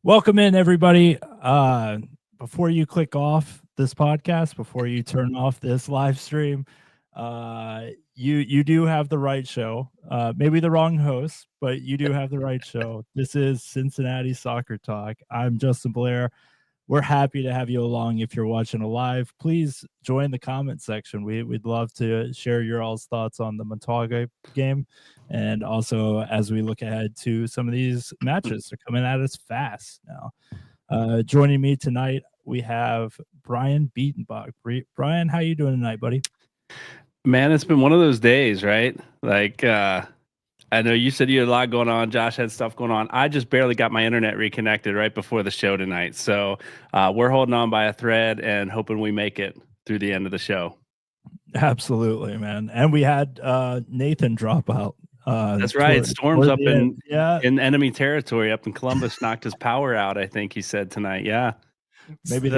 Welcome in, everybody. Before you click off this podcast, before you turn off this live stream, you do have the right show. Maybe the wrong host, but you do have the right show. This is Cincinnati Soccer Talk. I'm Justin Blair. We're happy to have you along. If you're watching live, please join the comment section. We'd love to share your all's thoughts on the Montague game. And also, as we look ahead to some of these matches, they're coming at us fast now. Joining me tonight, we have Brian Beatenbach. Brian, how you doing tonight, buddy? Man, it's been one of those days, right? I know you said you had a lot going on. Josh had stuff going on. I just barely got my internet reconnected right before the show tonight. So we're holding on by a thread and hoping we make it through the end of the show. Absolutely, man. And we had Nathan drop out. That's right. Storms up in enemy territory up in Columbus knocked his power out, I think he said tonight. Yeah. Maybe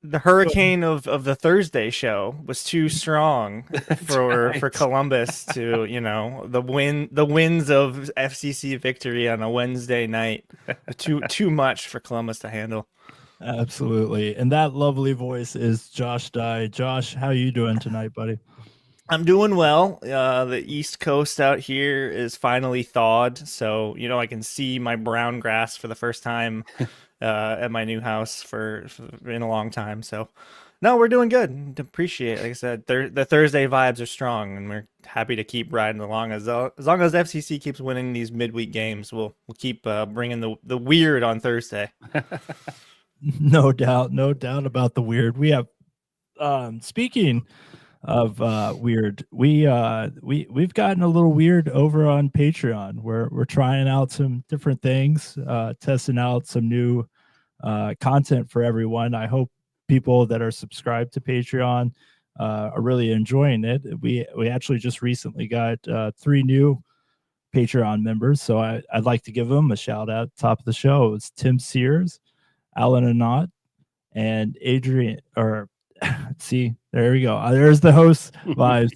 the hurricane of the Thursday show was too strong for Columbus to, the winds of FCC victory on a Wednesday night. too much for Columbus to handle. Absolutely. And that lovely voice is Josh Dye. Josh, how you doing tonight, buddy? I'm doing well. The East Coast out here is finally thawed, so I can see my brown grass for the first time at my new house for in a long time. So, no, we're doing good. Appreciate it. Like I said, the Thursday vibes are strong, and we're happy to keep riding along. As long as FCC keeps winning these midweek games, we'll keep bringing the weird on Thursday. No doubt about the weird. We have speaking of weird, we've gotten a little weird over on Patreon. We're trying out some different things, testing out some new content for everyone. I hope people that are subscribed to Patreon are really enjoying it. We actually just recently got 3 new Patreon members, so I'd like to give them a shout out. Top of the show, it's Tim Sears, Alan Anott, and Adrian. Or see, there we go. There's the host vibes.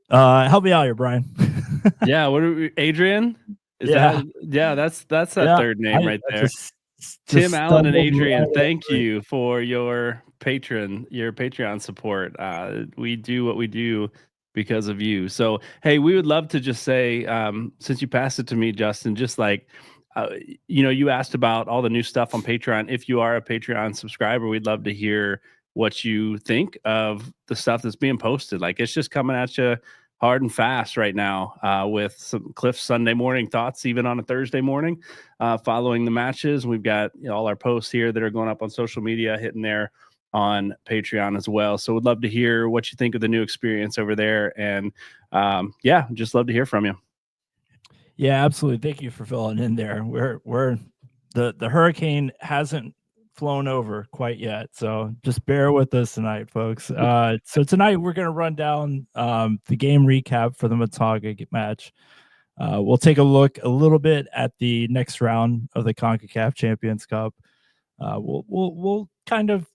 Help me out here, Brian. Yeah, what are we, Adrian? That's that third name right there. Tim, Allen, and Adrian, thank you for your Patreon support. We do what we do because of you. So, hey, we would love to just say, since you passed it to me, Justin, just like, you asked about all the new stuff on Patreon. If you are a Patreon subscriber, we'd love to hear what you think of the stuff that's being posted. Like, it's just coming at you hard and fast right now, with some Cliff's Sunday morning thoughts, even on a Thursday morning, following the matches. We've got all our posts here that are going up on social media, hitting there on Patreon as well. So we'd love to hear what you think of the new experience over there. And just love to hear from you. Yeah, absolutely. Thank you for filling in there. We're the hurricane hasn't flown over quite yet, so just bear with us tonight, folks. So tonight we're going to run down the game recap for the Montague match. We'll take a look a little bit at the next round of the CONCACAF Champions Cup. We'll kind of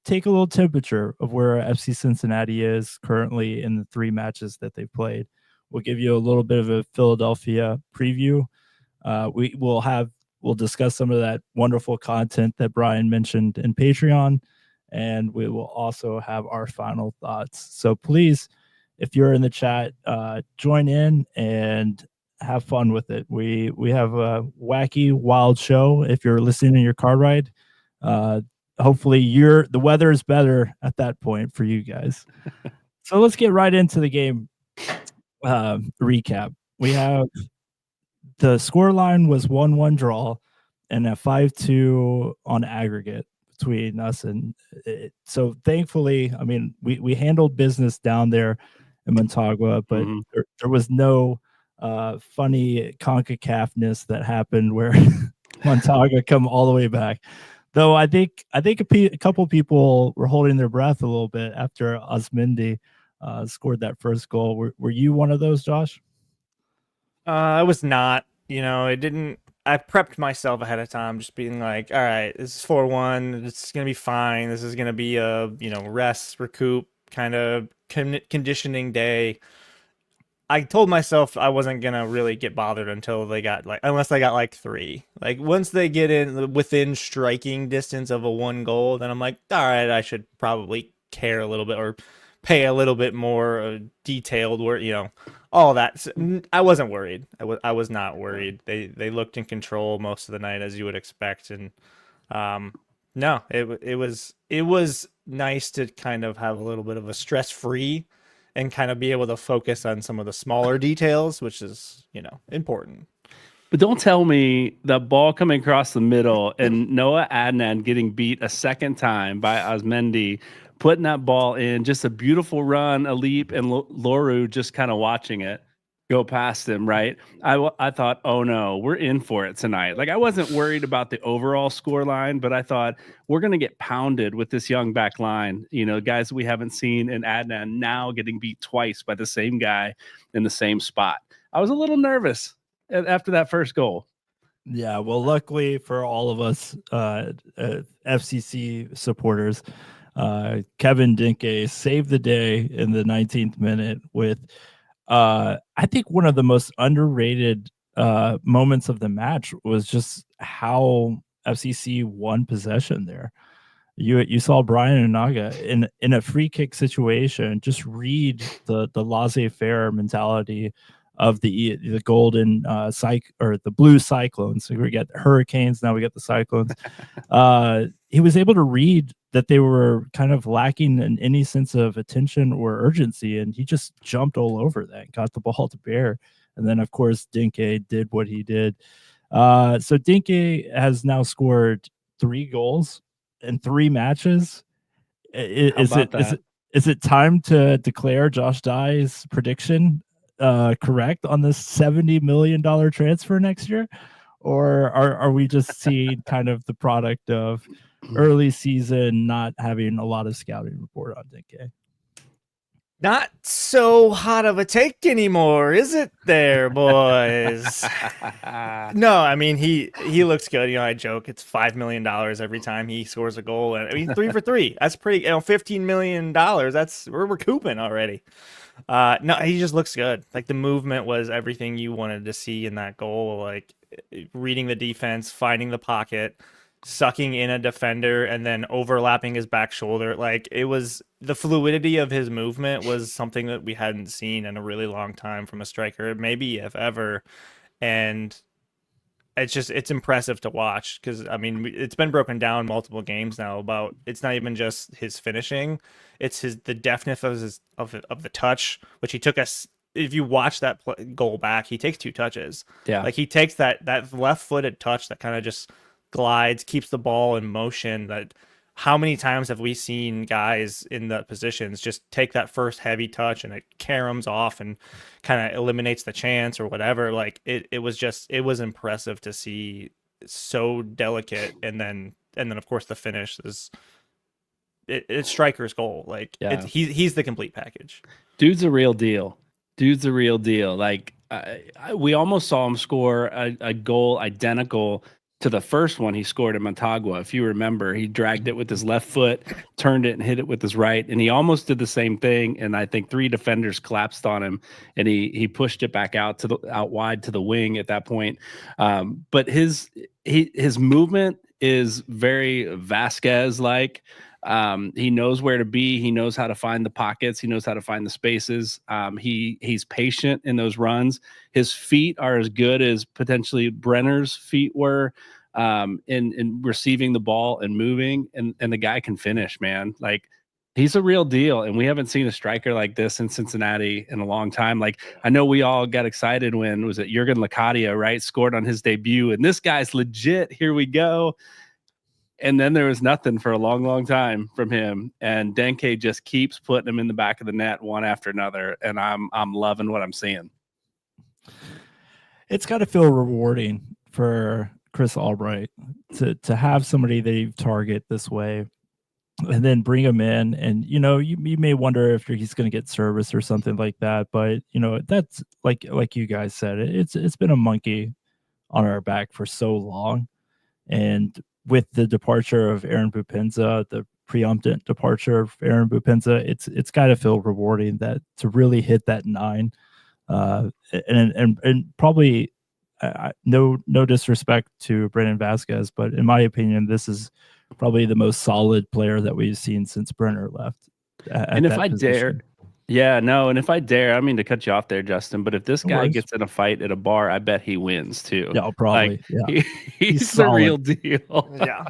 take a little temperature of where FC Cincinnati is currently in the 3 matches that they've played. We'll give you a little bit of a Philadelphia preview. We'll discuss some of that wonderful content that Brian mentioned in Patreon, and we will also have our final thoughts. So please, if you're in the chat, join in and have fun with it. We have a wacky, wild show. If you're listening in your car ride, hopefully the weather is better at that point for you guys. So let's get right into the game. Recap. We have the score line was 1-1 draw and a 5-2 on aggregate between us, and so thankfully, I mean, we handled business down there in Montagua, but there was no funny CONCACAF-ness that happened where Montagua come all the way back. Though I think a couple people were holding their breath a little bit after Osmendi scored that first goal. Were you one of those, Josh? I was not. It didn't. I prepped myself ahead of time, just being like, all right, this is 4-1. It's gonna be fine. This is gonna be a rest, recoup kind of conditioning day. I told myself I wasn't gonna really get bothered until unless they got like 3. Like once they get in within striking distance of a 1 goal, then I'm like, all right, I should probably care a little bit or pay a little bit more detailed work, all that. I wasn't worried. I was not worried. They looked in control most of the night, as you would expect, and no, it was nice to kind of have a little bit of a stress-free and kind of be able to focus on some of the smaller details, which is, important. But don't tell me the ball coming across the middle and Noah Adnan getting beat a second time by Osmendi, putting that ball in, just a beautiful run, a leap, and Loru just kind of watching it go past him, right? I thought, oh no, we're in for it tonight. Like, I wasn't worried about the overall score line, but I thought we're going to get pounded with this young back line. Guys we haven't seen, and Adnan now getting beat twice by the same guy in the same spot. I was a little nervous after that first goal. Yeah, well, luckily for all of us FCC supporters, Kevin Dinke saved the day in the 19th minute with I think one of the most underrated moments of the match was just how FCC won possession there. You saw Brian Onaga in a free kick situation just read the laissez-faire mentality of the golden or the blue Cyclones. So we get the Hurricanes, now we get the Cyclones. He was able to read that they were kind of lacking in any sense of attention or urgency, and he just jumped all over that, got the ball to bear. And then, of course, Dinke did what he did. So Dinke has now scored 3 goals in 3 matches. Is it time to declare Josh Dye's prediction correct on this $70 million transfer next year? Or are we just seeing kind of the product of early season not having a lot of scouting report on Dinke? Not so hot of a take anymore, is it there, boys? No, I mean, he looks good. I joke it's $5 million every time he scores a goal. And I mean, 3 for 3. That's pretty, $15 million. We're recouping already. No, he just looks good. Like, the movement was everything you wanted to see in that goal. Like, reading the defense, finding the pocket, sucking in a defender, and then overlapping his back shoulder. Like, it was the fluidity of his movement was something that we hadn't seen in a really long time from a striker, maybe if ever. And it's impressive to watch, because I mean, it's been broken down multiple games now about it's not even just his finishing, it's the deftness of the touch, which he took us. If you watch that goal back, he takes 2 touches. Yeah, like he takes that left-footed touch that kind of just glides, keeps the ball in motion. That how many times have we seen guys in the positions just take that first heavy touch and it caroms off and kind of eliminates the chance or whatever? Like, it was impressive to see, so delicate, and then of course the finish is it's striker's goal. Like, yeah. He's the complete package. Dude's a real deal. Like, we almost saw him score a goal identical to the first one he scored at Montagua. If you remember, he dragged it with his left foot, turned it and hit it with his right, and he almost did the same thing. And I think 3 defenders collapsed on him, and he pushed it back out wide to the wing at that point. But his movement is very Vasquez-like. He knows where to be. He knows how to find the pockets. He knows how to find the spaces. He's patient in those runs. His feet are as good as potentially Brenner's feet were in receiving the ball and moving. And the guy can finish, man. Like, he's a real deal. And we haven't seen a striker like this in Cincinnati in a long time. Like, I know we all got excited when, was it Jurgen Locadia, right? Scored on his debut. And this guy's legit. Here we go. And then there was nothing for a long, long time from him. And Dinke just keeps putting him in the back of the net one after another. And I'm loving what I'm seeing. It's got to feel rewarding for Chris Albright to have somebody they target this way and then bring him in. And, you may wonder if he's going to get service or something like that. But, that's like you guys said, it's been a monkey on our back for so long. And with the departure of Aaron Bupenza, the preemptive departure of Aaron Bupenza, it's got to feel rewarding that to really hit that 9 And probably no disrespect to Brandon Vasquez, but in my opinion, this is probably the most solid player that we've seen since Brenner left. And if I dare, and if I dare, I mean to cut you off there, Justin, but if this guy gets in a fight at a bar, I bet he wins too. Yeah, probably. Like, he's the real deal. Yeah.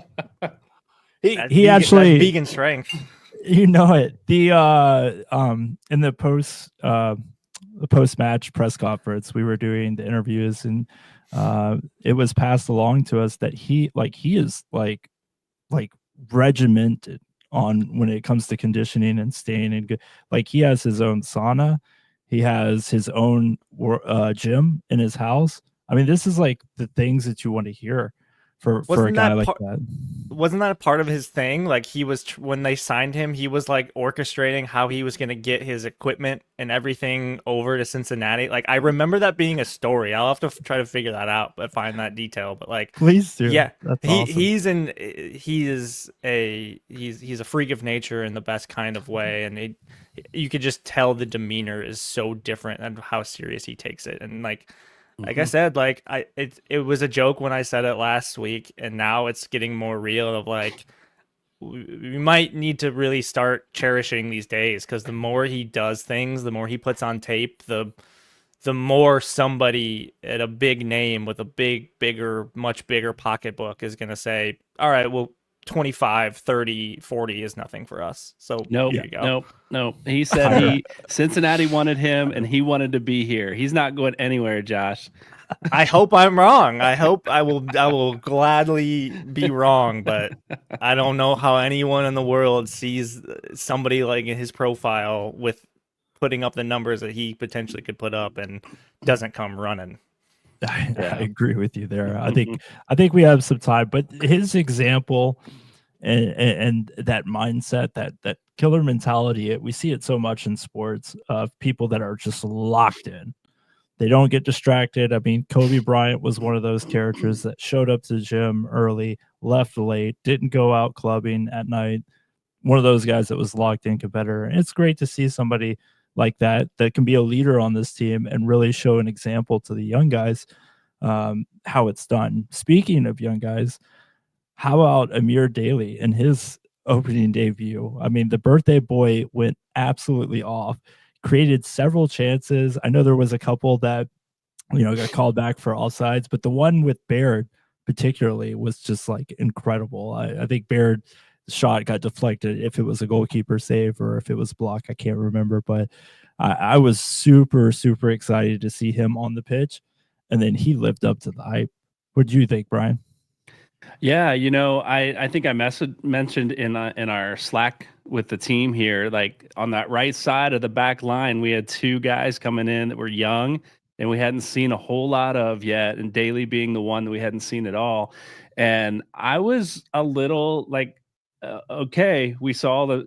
He actually vegan strength. You know it. The in the post match press conference, we were doing the interviews, and it was passed along to us that he is like regimented on when it comes to conditioning and staying in good. Like, he has his own sauna, he has his own gym in his house. I mean, this is like the things that you want to hear for a guy like that. Wasn't that a part of his thing? Like, he was, when they signed him, he was like orchestrating how he was going to get his equipment and everything over to Cincinnati. Like, I remember that being a story. I'll have to try to figure that out, but find that detail. But like, please do. Yeah, that's awesome. He's a freak of nature in the best kind of way, and you could just tell the demeanor is so different and how serious he takes it. And like I said, like it was a joke when I said it last week, and now it's getting more real. Of like, we might need to really start cherishing these days, because the more he does things, the more he puts on tape, the more somebody at a big name with a much bigger pocketbook is going to say, all right, well, 25, 30, 40 is nothing for us. So nope. He said Cincinnati wanted him and he wanted to be here. He's not going anywhere, Josh. I hope I'm wrong. I hope I will gladly be wrong, but I don't know how anyone in the world sees somebody like in his profile with putting up the numbers that he potentially could put up and doesn't come running. I agree with you there. I think we have some time, but his example and that mindset, that killer mentality, we see it so much in sports of people that are just locked in. They don't get distracted. I mean, Kobe Bryant was one of those characters that showed up to the gym early, left late, didn't go out clubbing at night. One of those guys that was locked in competitor. And it's great to see somebody like that can be a leader on this team and really show an example to the young guys how it's done. Speaking of young guys, how about Amir Daly in his opening debut? I mean, the birthday boy went absolutely off, created several chances. I know there was a couple that got called back for offsides, but the one with Baird particularly was just like incredible. I think Baird shot got deflected, if it was a goalkeeper save or if it was block, I can't remember, but I was super excited to see him on the pitch, and then he lived up to the hype. What do you think, Brian? Yeah, I think I mentioned in our Slack with the team here, like on that right side of the back line, we had two guys coming in that were young and we hadn't seen a whole lot of yet, and Daly being the one that we hadn't seen at all. And I was a little like, okay, we saw the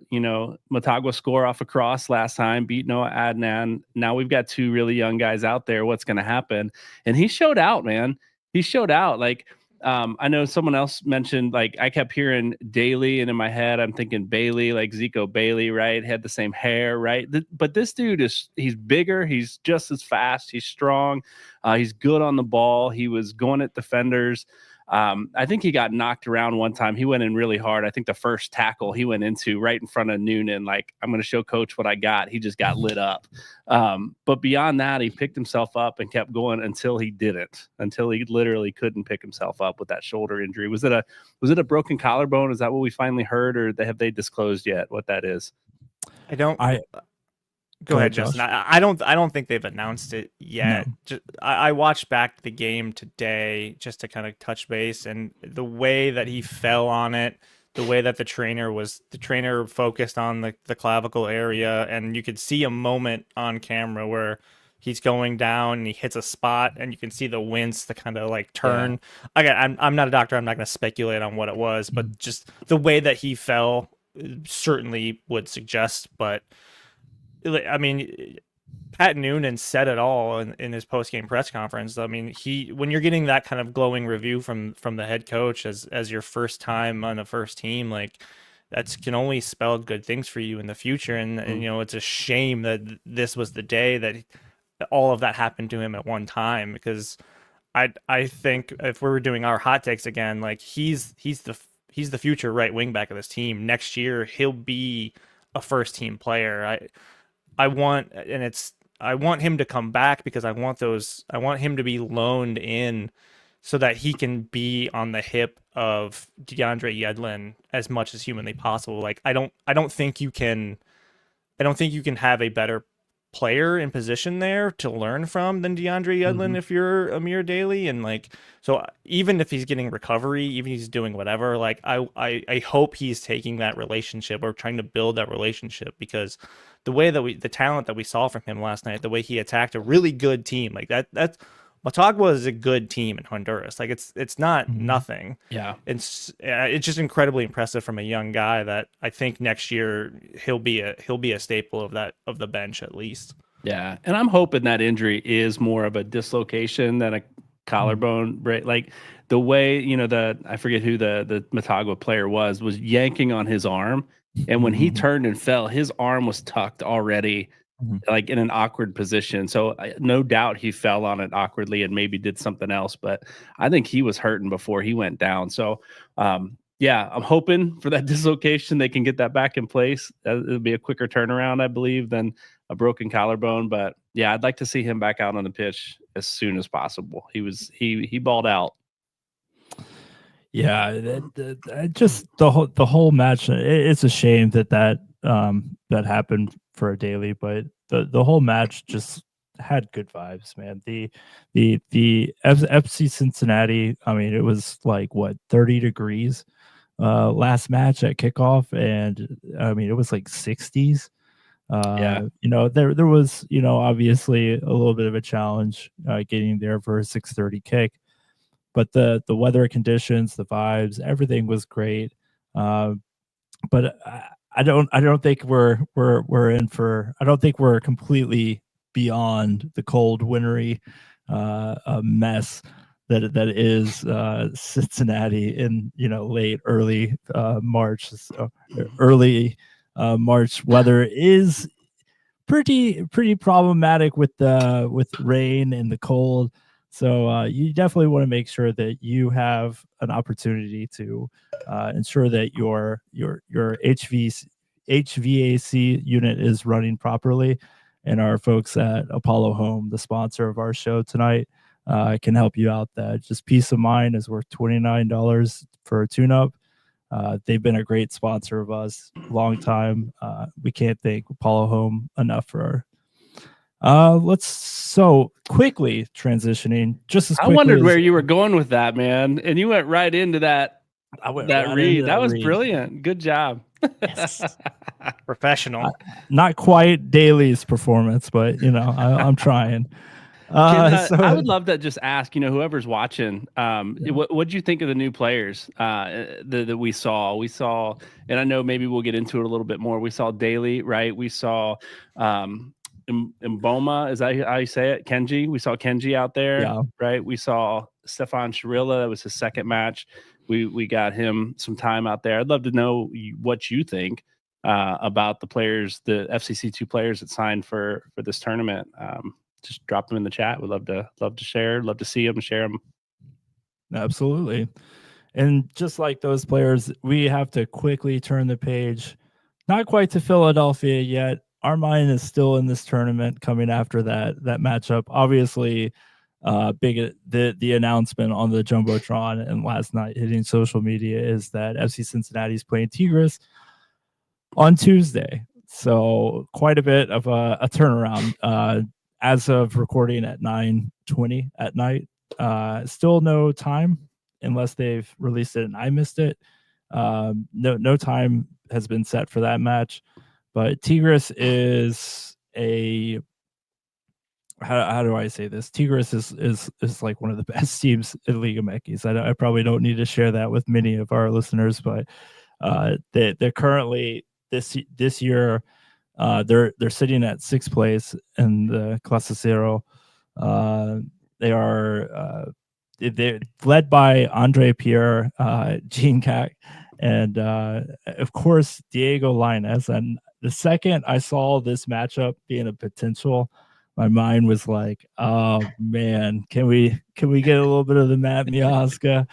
Motagua score off a cross last time, beat Noah Adnan. Now we've got two really young guys out there. What's going to happen? And he showed out, man. He showed out. Like, I know someone else mentioned, like, I kept hearing Daly, and in my head I'm thinking Bailey, like Zico Bailey, right? Had the same hair, right? But this dude he's bigger. He's just as fast. He's strong. He's good on the ball. He was going at defenders. I think he got knocked around one time. He went in really hard. I think the first tackle he went into right in front of Noonan, like, I'm going to show coach what I got. He just got lit up. But beyond that, he picked himself up and kept going until he literally couldn't pick himself up with that shoulder injury. Was it a broken collarbone? Is that what we finally heard, or have they disclosed yet what that is? Go ahead, Justin. I don't think they've announced it yet. No. I watched back the game today just to kind of touch base, and the way that he fell on it, the way that the trainer focused on the clavicle area, and you could see a moment on camera where he's going down and he hits a spot, and you can see the wince to kind of like turn. Yeah. Again, I'm not a doctor. I'm not going to speculate on what it was, but just the way that he fell certainly would suggest. But I mean, Pat Noonan said it all in his post-game press conference. I mean, when you're getting that kind of glowing review from the head coach as your first time on the first team, like, that can only spell good things for you in the future. And it's a shame that this was the day that all of that happened to him at one time, because I think if we were doing our hot takes again, like he's the future right wing back of this team. Next year he'll be a first team player. I want him to come back because I want him to be loaned in so that he can be on the hip of DeAndre Yedlin as much as humanly possible. Like I don't think you can have a better player in position there to learn from than DeAndre Yedlin if you're Amir Daly. And like, so even if he's getting recovery, even if he's doing whatever, like I hope he's taking that relationship or trying to build that relationship, because the way that the talent that we saw from him last night, the way he attacked a really good team, like that's Motagua is a good team in Honduras. Like it's not nothing. Yeah. It's just incredibly impressive from a young guy that I think next year he'll be a staple of the bench at least. Yeah. And I'm hoping that injury is more of a dislocation than a collarbone break. Like the way, I forget who the Motagua player was yanking on his arm. And when he turned and fell, his arm was tucked already, like in an awkward position. So no doubt he fell on it awkwardly and maybe did something else, but I think he was hurting before he went down. So yeah, I'm hoping for that dislocation. They can get that back in place. It'll be a quicker turnaround, I believe, than a broken collarbone. But yeah, I'd like to see him back out on the pitch as soon as possible. He balled out. Yeah, just the whole match. It's a shame that happened for a Daly, but the whole match just had good vibes, man. The FC Cincinnati, I mean, it was like 30 degrees last match at kickoff, and I mean it was like 60s. Yeah. There was, obviously a little bit of a challenge getting there for a 6:30 kick, but the weather conditions, the vibes, everything was great. But I don't think we're in for. I don't think we're completely beyond the cold, wintry mess that is Cincinnati in early March. So early March weather is pretty problematic with rain and the cold. So you definitely want to make sure that you have an opportunity to ensure that your HVAC unit is running properly. And our folks at Apollo Home, the sponsor of our show tonight, can help you out. That just peace of mind is worth $29 for a tune-up. They've been a great sponsor of us, long time. We can't thank Apollo Home enough for let's so quickly transitioning just as quickly. I wondered where you were going with that, man, and you went right into that. Read. That was brilliant. Good job. Yes. Professional. Not quite Daly's performance, but I'm trying. I would love to just ask, whoever's watching, what'd you think of the new players that we saw? We saw, and I know maybe we'll get into it a little bit more. We saw Daly, right? We saw Mboma, is that how you say it? Kenji. We saw Kenji out there, right? We saw Stefan Shirilla. That was his second match. We got him some time out there. I'd love to know what you think about the players, the FCC2 players that signed for this tournament. Just drop them in the chat. We'd love to share, love to see them, share them. Absolutely. And just like those players, we have to quickly turn the page. Not quite to Philadelphia yet. Our mind is still in this tournament coming after that matchup. Obviously, the announcement on the Jumbotron and last night hitting social media is that FC Cincinnati is playing Tigres on Tuesday. So quite a bit of a turnaround. As of recording at 9:20 at night, still no time unless they've released it and I missed it. No time has been set for that match, but Tigres is how do I say this? Tigres is like one of the best teams in Liga MX. I probably don't need to share that with many of our listeners, but they're currently this year. They're sitting at 6th place in the Classicero. They're led by Andre Pierre, Jean Cac, and of course Diego Lainez. And the second I saw this matchup being a potential my mind was like, oh man, can we get a little bit of the Matt Miazga?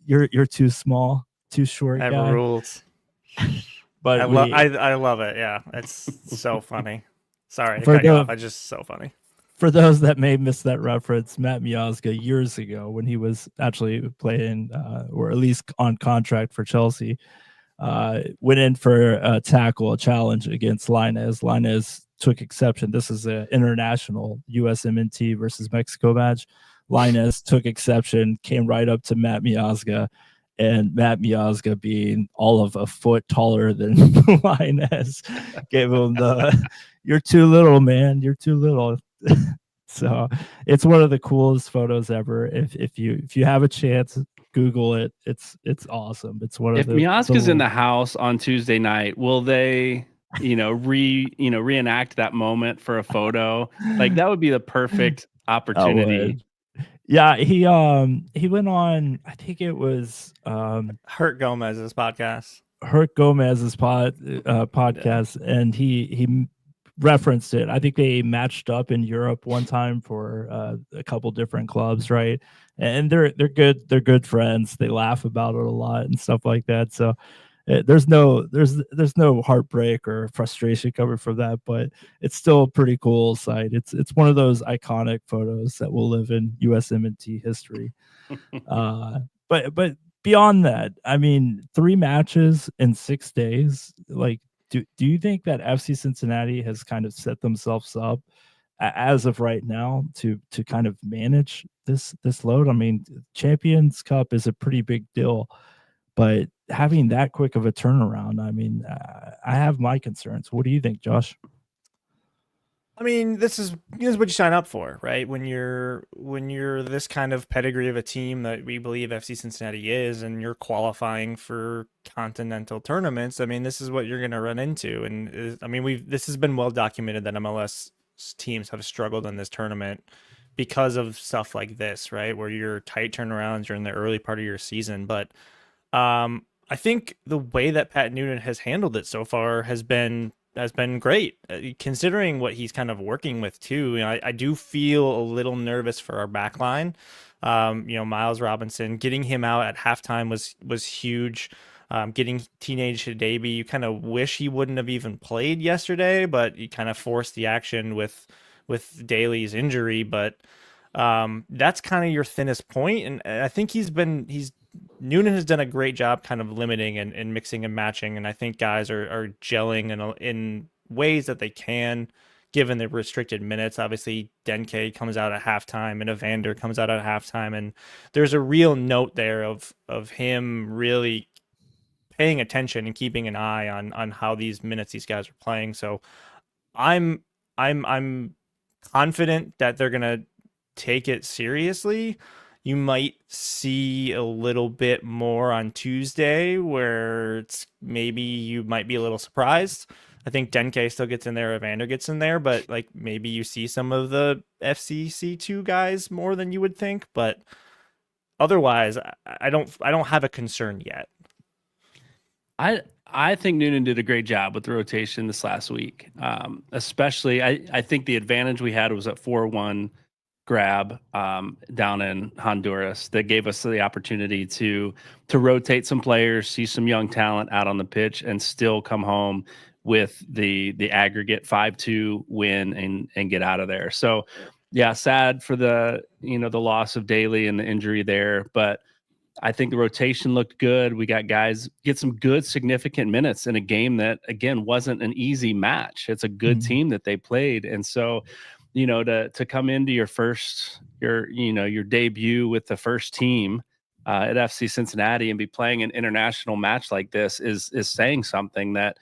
You're too small, too short That guy. rules. But I love it. Yeah, it's so funny. Sorry to cut you off. It's just so funny. For those that may miss that reference, Matt Miazga years ago when he was actually playing or at least on contract for Chelsea, went in for a challenge against Lainez. Lainez took exception. This is an international USMNT versus Mexico match. Lainez took exception, came right up to Matt Miazga, and Matt Miazga, being all of a foot taller than Lainez, gave him "You're too little, man. You're too little." So it's one of the coolest photos ever. If you have a chance, Google it. It's awesome. It's one of the. If Miazga's in the house on Tuesday night, will they, reenact that moment for a photo? Like that would be the perfect opportunity. Yeah, he went on, I think it was Hurt Gomez's podcast. Podcast, and he referenced it. I think they matched up in Europe one time for a couple different clubs, right? And they're good friends. They laugh about it a lot and stuff like that. So there's no heartbreak or frustration coming from that, but it's still a pretty cool sight. It's one of those iconic photos that will live in USMNT history. But beyond that, I mean, 3 matches in 6 days, like, do you think that FC Cincinnati has kind of set themselves up as of right now to kind of manage this load? I mean, Champions Cup is a pretty big deal, but having that quick of a turnaround, I mean, I have my concerns. What do you think, Josh? I mean, this is what you sign up for, right? When you're this kind of pedigree of a team that we believe FC Cincinnati is, and you're qualifying for continental tournaments, I mean, this is what you're going to run into. And I mean, this has been well documented that MLS teams have struggled in this tournament because of stuff like this, right? Where you're tight turnarounds, you're in the early part of your season. But I think the way that Pat Noonan has handled it so far has been great, considering what he's kind of working with too. I do feel a little nervous for our back line. Miles Robinson, getting him out at halftime was huge. Getting teenage Hadebe, you kind of wish he wouldn't have even played yesterday, but he kind of forced the action with Daly's injury. But that's kind of your thinnest point, and I think Noonan has done a great job kind of limiting and mixing and matching, and I think guys are gelling in ways that they can, given the restricted minutes. Obviously, Denke comes out at halftime, and Evander comes out at halftime, and there's a real note there of him really paying attention and keeping an eye on how these minutes these guys are playing. So I'm confident that they're gonna take it seriously. You might see a little bit more on Tuesday where it's maybe you might be a little surprised. I think Denke still gets in there, Evander gets in there, but like maybe you see some of the FCC2 guys more than you would think. But otherwise, I don't have a concern yet. I think Noonan did a great job with the rotation this last week. Especially, I think the advantage we had was at 4-1 grab down in Honduras that gave us the opportunity to rotate some players, see some young talent out on the pitch, and still come home with the aggregate 5-2 win and get out of there. So yeah, sad for the loss of Daly and the injury there, but I think the rotation looked good. We got guys get some good significant minutes in a game that, again, wasn't an easy match. It's a good team that they played. And so, to come into your debut with the first team at FC Cincinnati and be playing an international match like this is saying something that,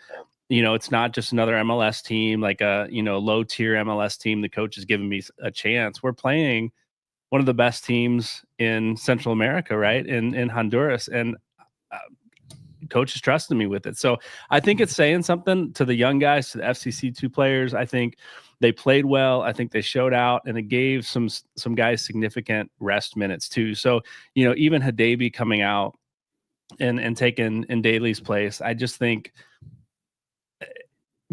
it's not just another MLS team, like a, low tier MLS team. The coach has given me a chance. We're playing one of the best teams in Central America, right? In Honduras. And coach is trusting me with it. So I think it's saying something to the young guys, to the FCC2 players. I think they played well. I think they showed out, and it gave some guys significant rest minutes too. So, even Hadebe coming out and taking in Daly's place, I just think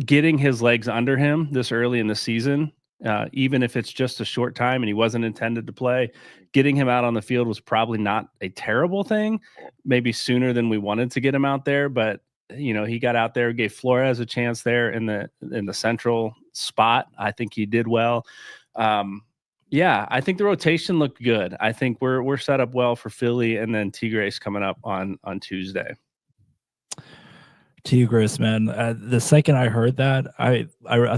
getting his legs under him this early in the season even if it's just a short time and he wasn't intended to play. Getting him out on the field was probably not a terrible thing, maybe sooner than we wanted to get him out there, but he got out there, gave Flores a chance there in the central spot. I think he did well. Yeah, I think the rotation looked good. I think we're set up well for Philly, and then Tigres coming up on Tuesday. Tigres, man. The second I heard that, I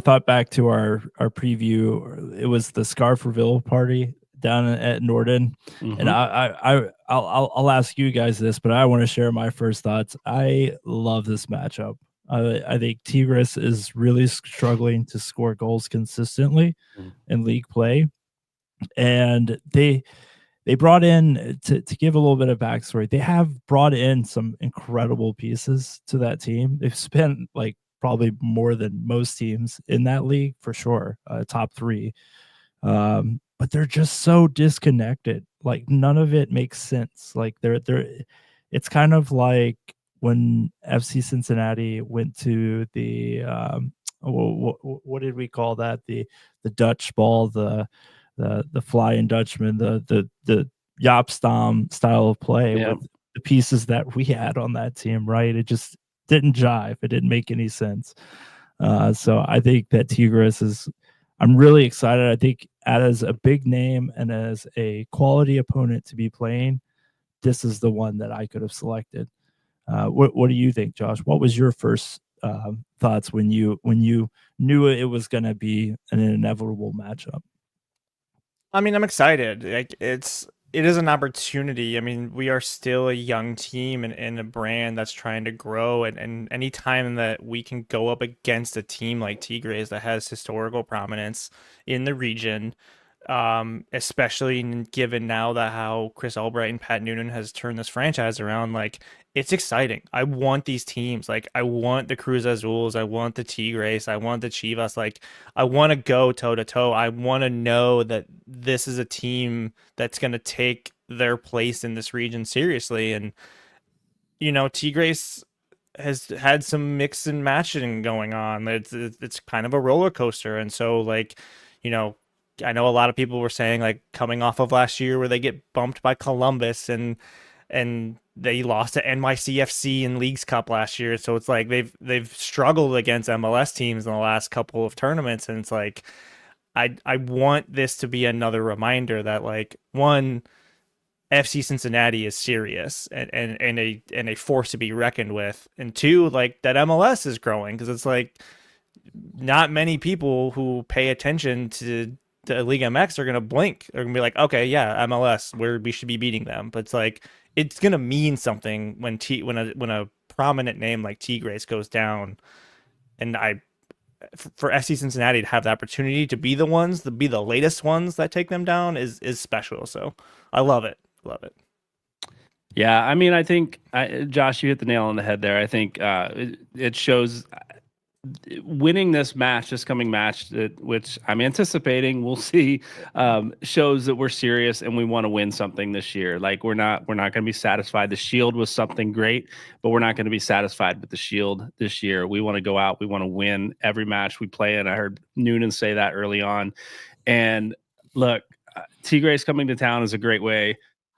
thought back to our preview. It was the Scarferville party down at Norden, and I'll ask you guys this, but I want to share my first thoughts. I love this matchup. I think Tigres is really struggling to score goals consistently in league play, and they brought in, to give a little bit of backstory, they have brought in some incredible pieces to that team. They've spent like probably more than most teams in that league for sure, top 3. But they're just so disconnected. Like none of it makes sense. Like it's kind of like when FC Cincinnati went to the what did we call that? The Dutch ball, the Flying Dutchman, the Yapstam style of play with the pieces that we had on that team, right? It just didn't jive. It didn't make any sense. So I think that Tigres I'm really excited. I think as a big name and as a quality opponent to be playing, this is the one that I could have selected. What do you think, Josh? What was your first thoughts when you knew it was going to be an inevitable matchup? I mean, I'm excited. Like it is an opportunity. I mean, we are still a young team and a brand that's trying to grow. And any time that we can go up against a team like Tigres that has historical prominence in the region, especially given now that how Chris Albright and Pat Noonan has turned this franchise around, like it's exciting. I want these teams. Like I want the Cruz Azules. I want the Tigres. I want the Chivas. Like I want to go toe to toe. I want to know that this is a team that's going to take their place in this region seriously. And, Tigres has had some mix and matching going on. It's kind of a roller coaster. And so like, I know a lot of people were saying like coming off of last year where they get bumped by Columbus and they lost to NYCFC in Leagues Cup last year. So it's like they've struggled against MLS teams in the last couple of tournaments. And it's like, I want this to be another reminder that like one, FC Cincinnati is serious and a force to be reckoned with. And two, like that MLS is growing because it's like not many people who pay attention to the League MX are going to blink. They're going to be like, okay, yeah, MLS, we should be beating them. But it's like, it's going to mean something when a prominent name like Tigres goes down. And for FC Cincinnati to have the opportunity to be the latest ones that take them down is special. So I love it. Love it. Yeah. I mean, I think Josh, you hit the nail on the head there. I think it shows winning this coming match, which I'm anticipating, we'll see, shows that we're serious and we want to win something this year. Like we're not going to be satisfied. The Shield was something great, but we're not going to be satisfied with the Shield this year. We want to go out. We want to win every match we play in. I heard Noonan say that early on. And look, Tigres coming to town is a great way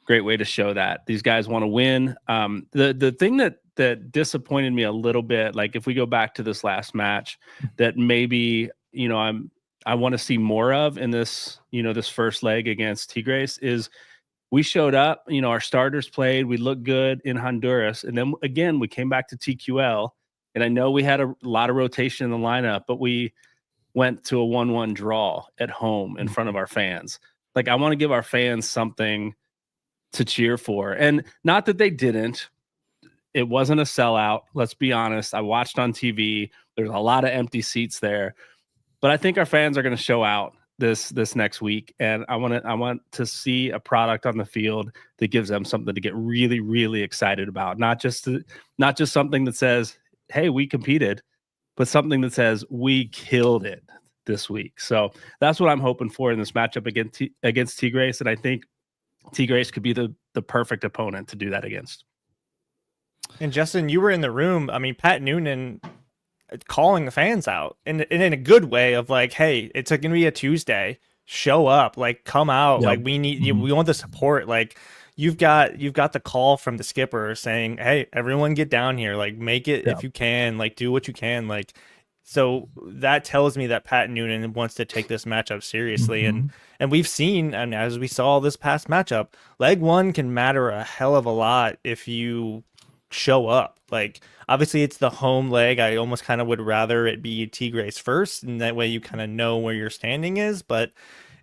to show that these guys want to win. The thing that disappointed me a little bit, like if we go back to this last match, that maybe I want to see more of in this this first leg against Tigres is we showed up, our starters played, we looked good in Honduras, and then again we came back to TQL, and I know we had a lot of rotation in the lineup, but we went to a 1-1 draw at home in front of our fans. Like I want to give our fans something to cheer for, and not that they didn't. It wasn't a sellout. Let's be honest. I watched on TV. There's a lot of empty seats there, but I think our fans are going to show out this next week. And I want to see a product on the field that gives them something to get really, really excited about. Not just something that says, "Hey, we competed," but something that says we killed it this week. So that's what I'm hoping for in this matchup against Tigres. And I think Tigres could be the perfect opponent to do that against. And Justin, you were in the room. I mean, Pat Noonan calling the fans out in a good way of like, hey, it's going to be a Tuesday. Show up, like come out, Yep. like we need you. We want the support. Like you've got the call from the skipper saying, hey, everyone get down here, like make it if you can, like do what you can, like. So that tells me that Pat Noonan wants to take this matchup seriously, and we've seen, and as we saw this past matchup, leg one can matter a hell of a lot if you show up. Like obviously it's the home leg. I almost kind of would rather it be Tigres first, and that way you kind of know where your standing is. But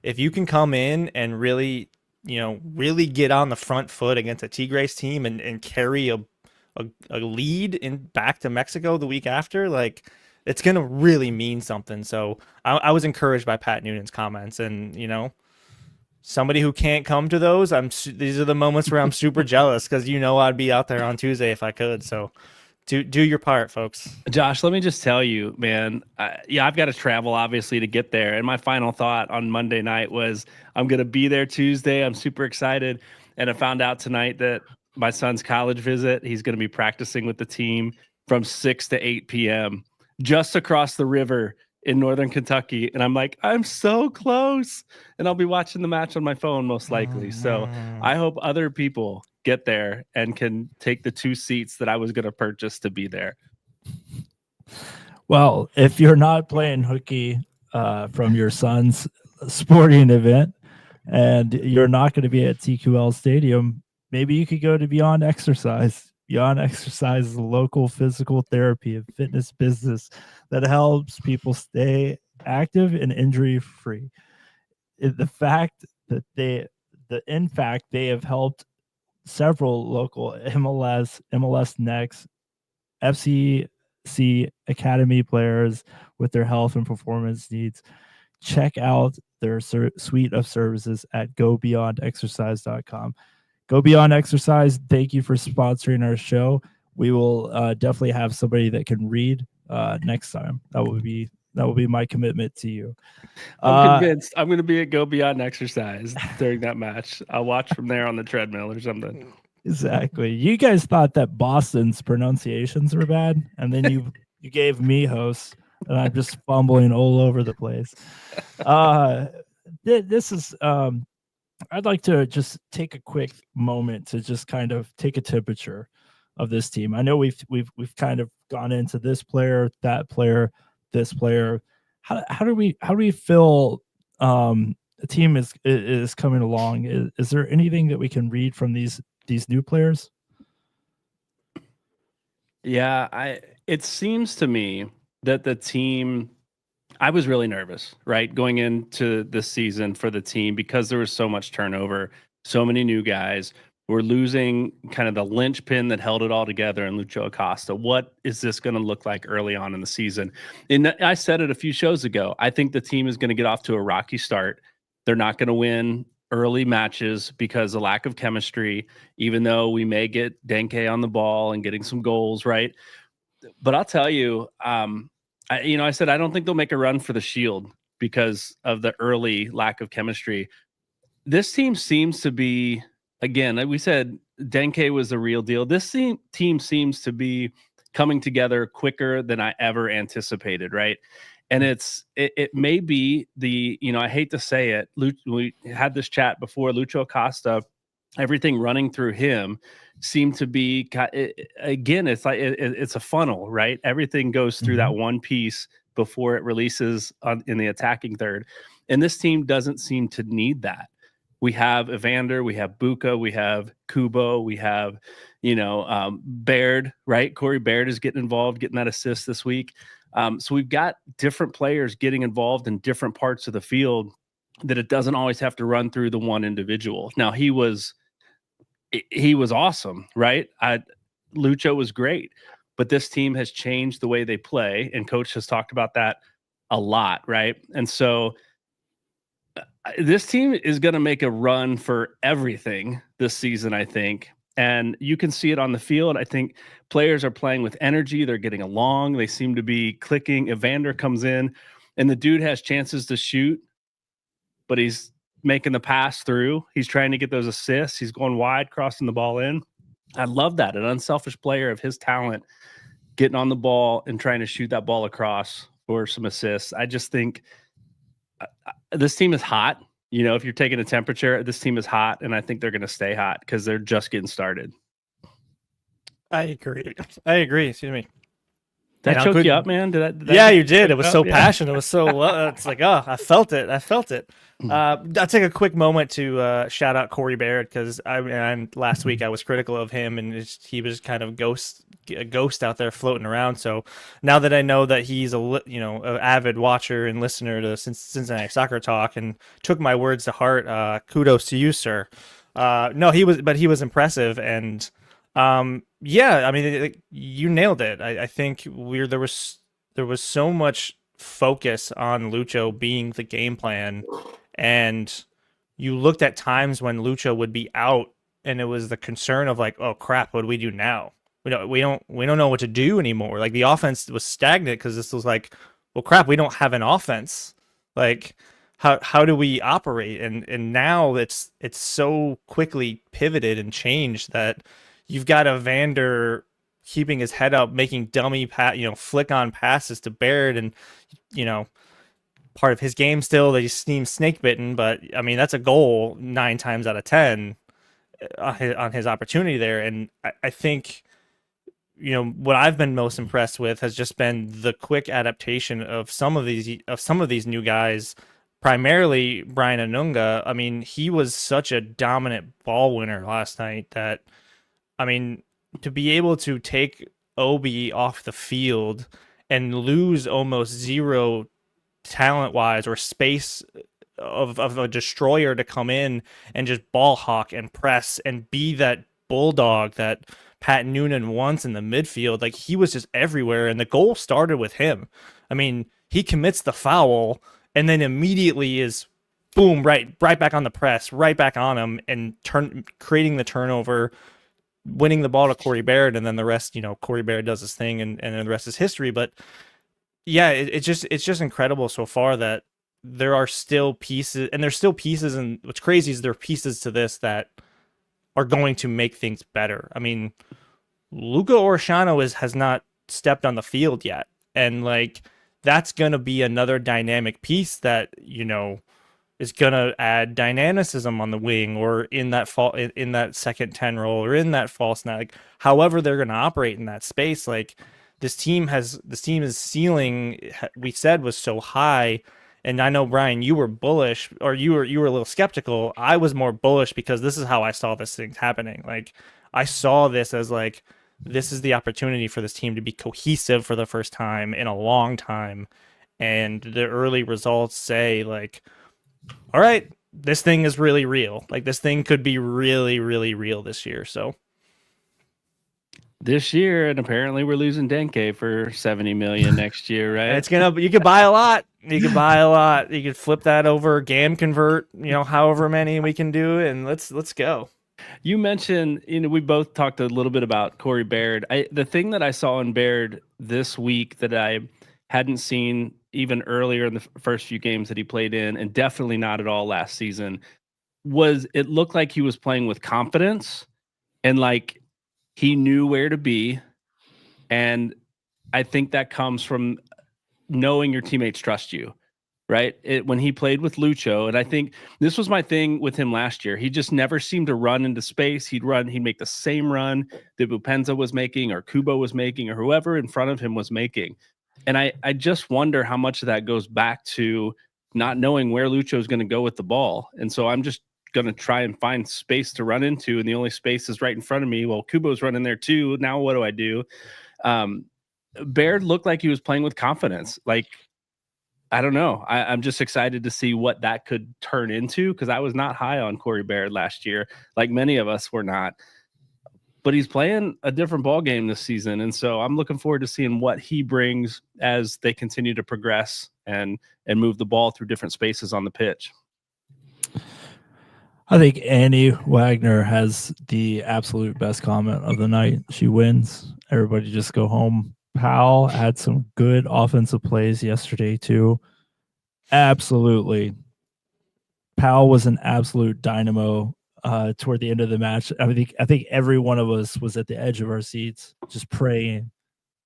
if you can come in and really, really get on the front foot against a Tigres team and carry a lead in back to Mexico the week after, like it's gonna really mean something. So I was encouraged by Pat Noonan's comments, and somebody who can't come to those, these are the moments where I'm super jealous, because I'd be out there on Tuesday if I could. So do your part, folks. Josh, let me just tell you, man, I've got to travel obviously to get there. And my final thought on Monday night was I'm going to be there Tuesday. I'm super excited. And I found out tonight that my son's college visit, he's going to be practicing with the team from 6 to 8 p.m. just across the river in Northern Kentucky. And I'm like, I'm so close. And I'll be watching the match on my phone most likely. So I hope other people get there and can take the 2 seats that I was going to purchase to be there. Well, if you're not playing hooky from your son's sporting event and you're not going to be at TQL Stadium, maybe you could go to Beyond Exercise. Beyond Exercise is a local physical therapy and fitness business that helps people stay active and injury-free. In fact, they have helped several local MLS Next, FCC Academy players with their health and performance needs. Check out their suite of services at gobeyondexercise.com. Go Beyond Exercise, thank you for sponsoring our show. We will definitely have somebody that can read next time. That will be my commitment to you. I'm convinced I'm going to be at Go Beyond Exercise during that match. I'll watch from there on the treadmill or something. Exactly. You guys thought that Boston's pronunciations were bad, and then you gave me hosts, and I'm just fumbling all over the place. This is I'd like to just take a quick moment to just kind of take a temperature of this team. I know we've kind of gone into this player, that player, this player. How do we feel the team is coming along? Is there anything that we can read from these new players? Yeah, it seems to me that the team, I was really nervous, right, going into this season for the team because there was so much turnover, so many new guys. We're losing kind of the linchpin that held it all together in Lucho Acosta. What is this going to look like early on in the season? And I said it a few shows ago. I think the team is going to get off to a rocky start. They're not going to win early matches because of lack of chemistry, even though we may get Denke on the ball and getting some goals, right? But I'll tell you, I said I don't think they'll make a run for the Shield because of the early lack of chemistry. This team seems to be, again, like we said, Denke was the real deal. This team seems to be coming together quicker than I ever anticipated, right? And it may be I hate to say it, we had this chat before, Lucho Acosta, everything running through him seemed to be, again, it's like it's a funnel, right? Everything goes through that one piece before it releases in the attacking third. And this team doesn't seem to need that. We have Evander, we have Buka, we have Kubo, we have, Baird, right? Corey Baird is getting involved, getting that assist this week. So we've got different players getting involved in different parts of the field that it doesn't always have to run through the one individual. Now he was awesome, right? Lucho was great, but this team has changed the way they play, and coach has talked about that a lot, right? And so this team is going to make a run for everything this season, I think. And you can see it on the field. I think players are playing with energy. They're getting along. They seem to be clicking. Evander comes in, and the dude has chances to shoot, but he's making the pass through. He's trying to get those assists. He's going wide, crossing the ball in. I love that. An unselfish player of his talent getting on the ball and trying to shoot that ball across for some assists. I just think this team is hot. You know, if you're taking a temperature, this team is hot, and I think they're going to stay hot because they're just getting started. I agree. Excuse me. Did that choke you up, man? Did that yeah, you did. It was so passionate. It was so. It's like, oh, I felt it. I'll take a quick moment to shout out Corey Baird, because last week I was critical of him, and he was kind of a ghost out there floating around. So now that I know that he's an avid watcher and listener to Cincinnati Soccer Talk and took my words to heart, kudos to you, sir. No, he was impressive, and yeah, I mean, you nailed it. I think there was so much focus on Lucho being the game plan, and you looked at times when Lucho would be out, and it was the concern of like, oh crap, what do we do now? We don't know what to do anymore. Like, the offense was stagnant because this was like, well crap, we don't have an offense. Like, how do we operate? And now it's so quickly pivoted and changed that you've got a Vander keeping his head up, making dummy flick on passes to Baird, and part of his game still that he seems snake bitten, but I mean that's a goal 9 times out of 10 on his opportunity there. And I think what I've been most impressed with has just been the quick adaptation of some of these new guys, primarily Brian Anunga. I mean, he was such a dominant ball winner last night that, I mean, to be able to take Obi off the field and lose almost zero talent-wise or space of a destroyer to come in and just ball hawk and press and be that bulldog that Pat Noonan wants in the midfield, like, he was just everywhere, and the goal started with him. I mean, he commits the foul and then immediately is boom, right back on the press, right back on him, and creating the turnover, winning the ball to Corey Baird, and then the rest, Corey Baird does his thing, and then the rest is history. But yeah, it's just incredible so far that there are still pieces, and what's crazy is there are pieces to this that are going to make things better. I mean, Luca Orshano has not stepped on the field yet, and like, that's going to be another dynamic piece that is going to add dynamicism on the wing, or in that second 10 role, or in that false 9, like, however they're going to operate in that space. Like, this team's ceiling, we said, was so high. And I know, Brian, you were bullish, or you were a little skeptical. I was more bullish because this is how I saw this thing happening. Like, I saw this as like, this is the opportunity for this team to be cohesive for the first time in a long time. And the early results say, like, all right, this thing is really real. Like, this thing could be really, really real this year. So this year, and apparently we're losing Denke for 70 million next year, right? You could buy a lot. You could flip that over, GAM convert, however many we can do, and let's go. You mentioned, we both talked a little bit about Corey Baird. The thing that I saw in Baird this week that I hadn't seen even earlier in the first few games that he played in, and definitely not at all last season, was it looked like he was playing with confidence, and like, he knew where to be. And I think that comes from knowing your teammates trust you, right? When he played with Lucho, and I think this was my thing with him last year, he just never seemed to run into space. He'd make the same run that Bupenza was making, or Kubo was making, or whoever in front of him was making. And I just wonder how much of that goes back to not knowing where Lucho is going to go with the ball. And so I'm just going to try and find space to run into, and the only space is right in front of me. Well, Kubo's running there too. Now what do I do? Baird looked like he was playing with confidence. Like, I don't know. I'm just excited to see what that could turn into, because I was not high on Corey Baird last year, like many of us were not. But he's playing a different ball game this season, and so I'm looking forward to seeing what he brings as they continue to progress and move the ball through different spaces on the pitch. I think Annie Wagner has the absolute best comment of the night. She wins. Everybody just go home. Powell had some good offensive plays yesterday too. Absolutely. Powell was an absolute dynamo toward the end of the match. I think every one of us was at the edge of our seats, just praying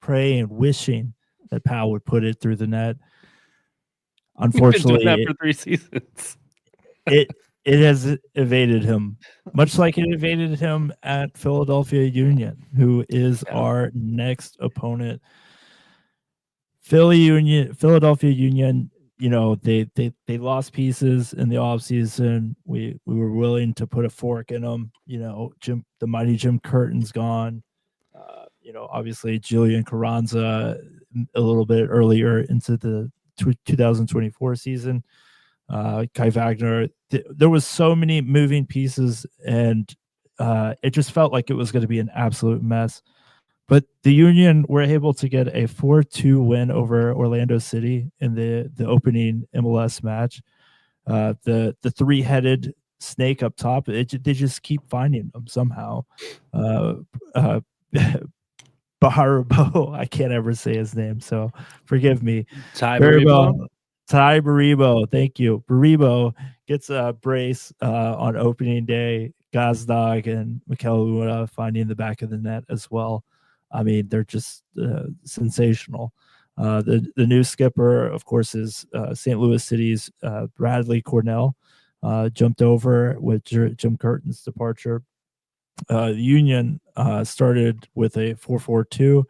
praying, wishing that Powell would put it through the net. Unfortunately, that for 3 seasons. it has evaded him, much like it evaded him at Philadelphia Union, who is our next opponent. Philadelphia Union, they lost pieces in the offseason. We were willing to put a fork in them. The mighty Jim Curtin's gone. Obviously Julian Carranza a little bit earlier into the 2024 season. Kai Wagner. There was so many moving pieces, and it just felt like it was going to be an absolute mess. But the Union were able to get a 4-2 win over Orlando City in the opening MLS match. The three-headed snake up top, they just keep finding them somehow. Baribo, I can't ever say his name, so forgive me. Ty Baribo, thank you. Baribo gets a brace on opening day. Gazdag and Mikel Luna finding the back of the net as well. I mean, they're just sensational. The new skipper, of course, is St. Louis City's Bradley Cornell. Jumped over with Jim Curtin's departure. The Union started with a 4-4-2.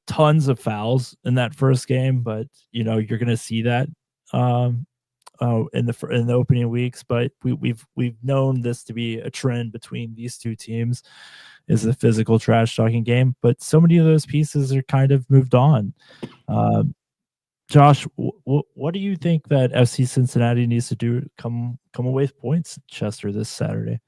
Tons of fouls in that first game, but you're going to see that in the opening weeks. But we've known this to be a trend between these two teams, is a physical trash talking game. But so many of those pieces are kind of moved on. Josh, what do you think that FC Cincinnati needs to do to come away with points at Chester this Saturday?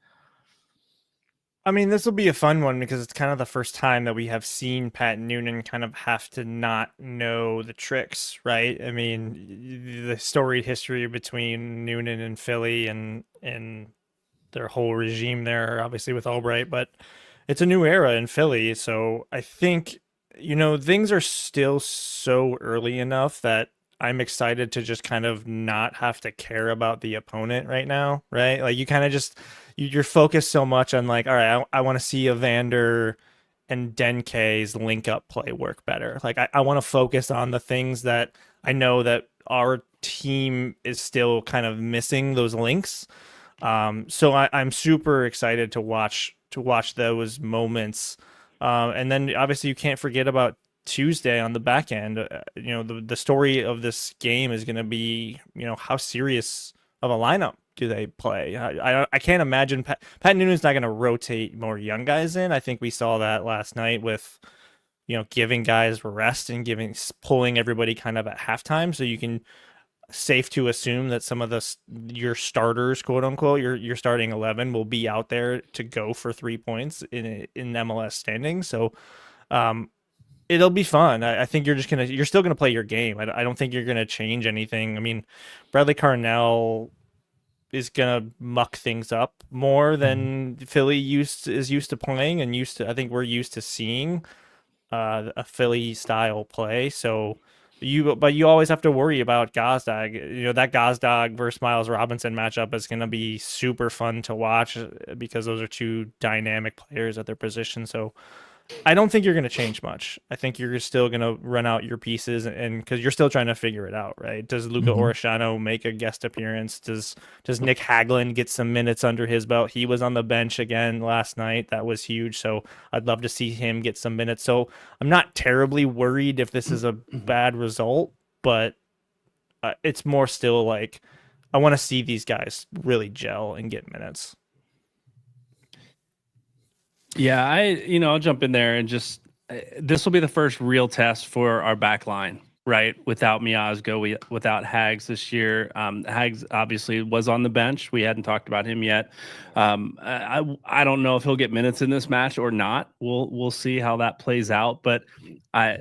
I mean, this will be a fun one because it's kind of the first time that we have seen Pat Noonan kind of have to not know the tricks, right? I mean, the storied history between Noonan and Philly and their whole regime there, obviously with Albright, but it's a new era in Philly. So I think, things are still so early enough that I'm excited to just kind of not have to care about the opponent right now, right? Like you kind of just... You're focused so much on like, all right, I want to see Evander and Denke's link up play work better. Like I want to focus on the things that I know that our team is still kind of missing those links. So I'm super excited to watch those moments. And then obviously you can't forget about Tuesday on the back end. The story of this game is going to be, how serious of a lineup do they play? I can't imagine Pat Noonan's not going to rotate more young guys in. I think we saw that last night with, giving guys rest and pulling everybody kind of at halftime. So you can safe to assume that some of your starters, quote unquote, your starting 11 will be out there to go for 3 points in MLS standings. So, it'll be fun. I think you're still gonna play your game. I don't think you're gonna change anything. I mean, Bradley Cornell is gonna muck things up more than Philly is used to playing and I think we're used to seeing a Philly style play. So you always have to worry about Gazdag. That Gazdag versus Miles Robinson matchup is gonna be super fun to watch because those are two dynamic players at their position. So I don't think you're going to change much. I think you're still going to run out your pieces, and because you're still trying to figure it out, right? Does Luca Orishano make a guest appearance? Does Nick Haglund get some minutes under his belt? He was on the bench again last night. That was huge. So I'd love to see him get some minutes. So I'm not terribly worried if this is a bad result, but it's more still like I want to see these guys really gel and get minutes. Yeah, I'll jump in there and just this will be the first real test for our back line, right? Without Miazga, without Hags this year. Hags obviously was on the bench. We hadn't talked about him yet. I don't know if he'll get minutes in this match or not. We'll see how that plays out. But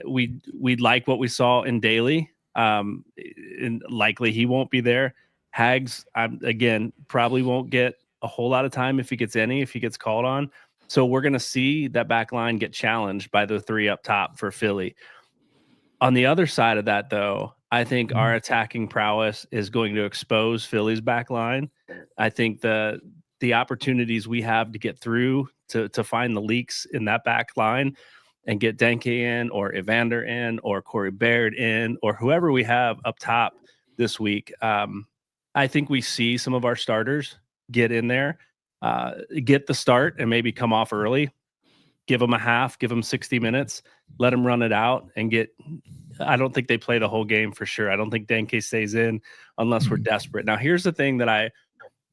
we'd like what we saw in Daly. And likely he won't be there. Hags, again, probably won't get a whole lot of time if he gets called on. So we're going to see that back line get challenged by the three up top for Philly. On the other side of that, though, I think our attacking prowess is going to expose Philly's back line. I think the opportunities we have to get through to find the leaks in that back line and get Denke in, or Evander in, or Corey Baird in, or whoever we have up top this week, I think we see some of our starters get in there, get the start, and maybe come off early. Give them a half, give them 60 minutes, let them run it out, and get. I don't think they play the whole game for sure. I don't think Denke stays in unless we're desperate. Now, here's the thing that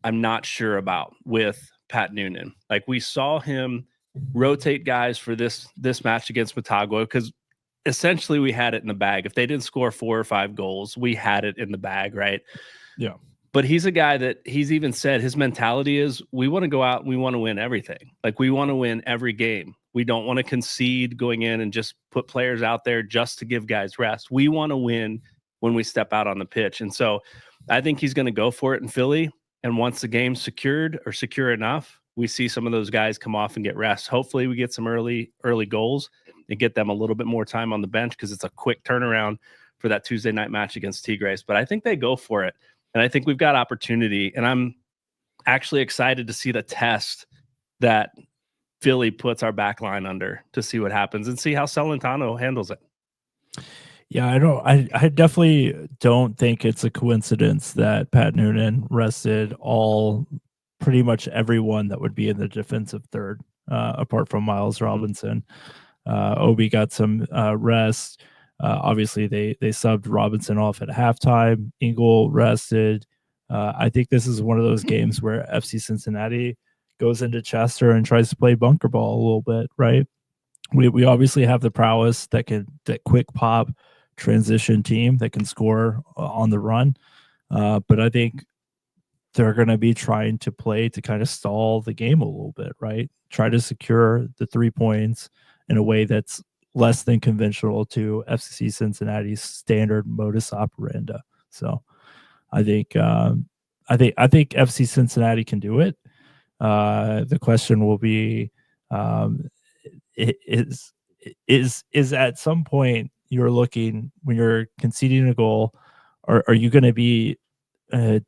I'm not sure about with Pat Noonan. Like, we saw him rotate guys for this match against Motagua, because essentially we had it in the bag. If they didn't score 4 or 5 goals, we had it in the bag, right? Yeah. But he's a guy that he's even said his mentality is, we want to go out and we want to win everything. Like, we want to win every game. We don't want to concede going in and just put players out there just to give guys rest. We want to win when we step out on the pitch. And so I think he's going to go for it in Philly. And once the game's secured or secure enough, we see some of those guys come off and get rest. Hopefully we get some early goals and get them a little bit more time on the bench, because it's a quick turnaround for that Tuesday night match against Tigres. But I think they go for it. And I think we've got opportunity. And I'm actually excited to see the test that Philly puts our back line under, to see what happens and see how Celentano handles it. Yeah, I definitely don't think it's a coincidence that Pat Noonan rested pretty much everyone that would be in the defensive third, apart from Miles Robinson. Obi got some rest. Obviously, they subbed Robinson off at halftime. Ingle rested. I think this is one of those games where FC Cincinnati goes into Chester and tries to play bunker ball a little bit, right? We obviously have the prowess that quick pop transition team that can score on the run. But I think they're going to be trying to play to kind of stall the game a little bit, right? Try to secure the 3 points in a way that's less than conventional to FC Cincinnati's standard modus operandi. So I think FC Cincinnati can do it. The question will be, is at some point you're looking, when you're conceding a goal, are you going to be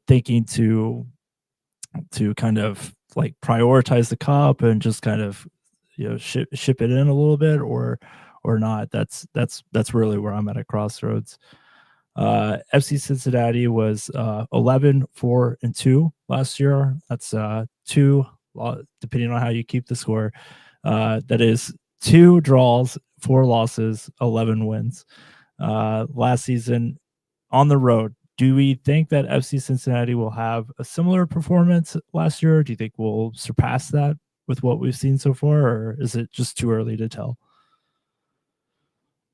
thinking to kind of like prioritize the cup and just kind of, ship it in a little bit, or not? That's really where I'm at a crossroads. FC Cincinnati was 11-4-2 last year. That's 2, depending on how you keep the score. That is 2 draws, 4 losses, 11 wins. Last season on the road, do we think that FC Cincinnati will have a similar performance last year? Do you think we'll surpass that with what we've seen so far, or is it just too early to tell?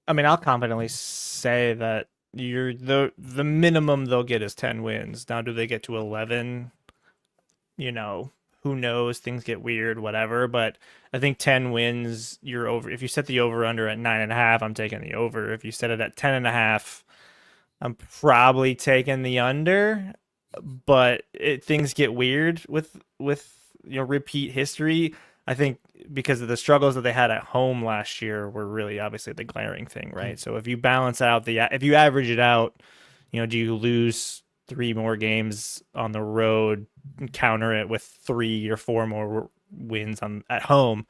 I mean, I'll confidently say that the minimum they'll get is 10 wins. Now, do they get to 11? Who knows? Things get weird, whatever. But I think 10 wins, you're over. If you set the over under at 9.5, I'm taking the over. If you set it at 10.5, I'm probably taking the under. But things get weird with repeat history. I think because of the struggles that they had at home last year were really obviously the glaring thing, right? So if you balance out if you average it out, do you lose 3 more games on the road and counter it with 3 or 4 more wins at home?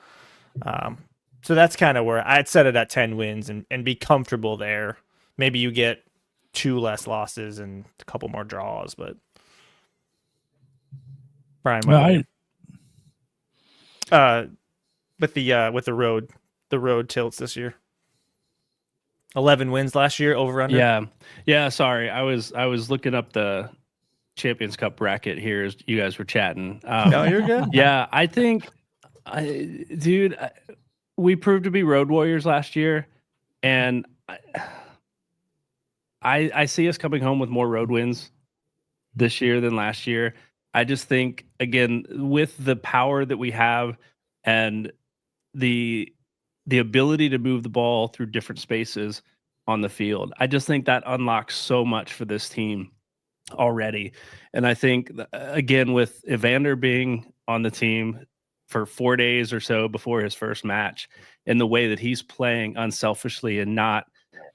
So that's kind of where I'd set it at 10 wins and be comfortable there. Maybe you get 2 less losses and a couple more draws, but Brian, with the road tilts this year. 11 wins last year, over under. Yeah. Sorry, I was looking up the Champions Cup bracket here as you guys were chatting. No, you're good. Yeah, I think, we proved to be road warriors last year, and I see us coming home with more road wins this year than last year. I just think, again, with the power that we have and the ability to move the ball through different spaces on the field, I just think that unlocks so much for this team already. And I think, again, with Evander being on the team for 4 days or so before his first match, and the way that he's playing unselfishly and not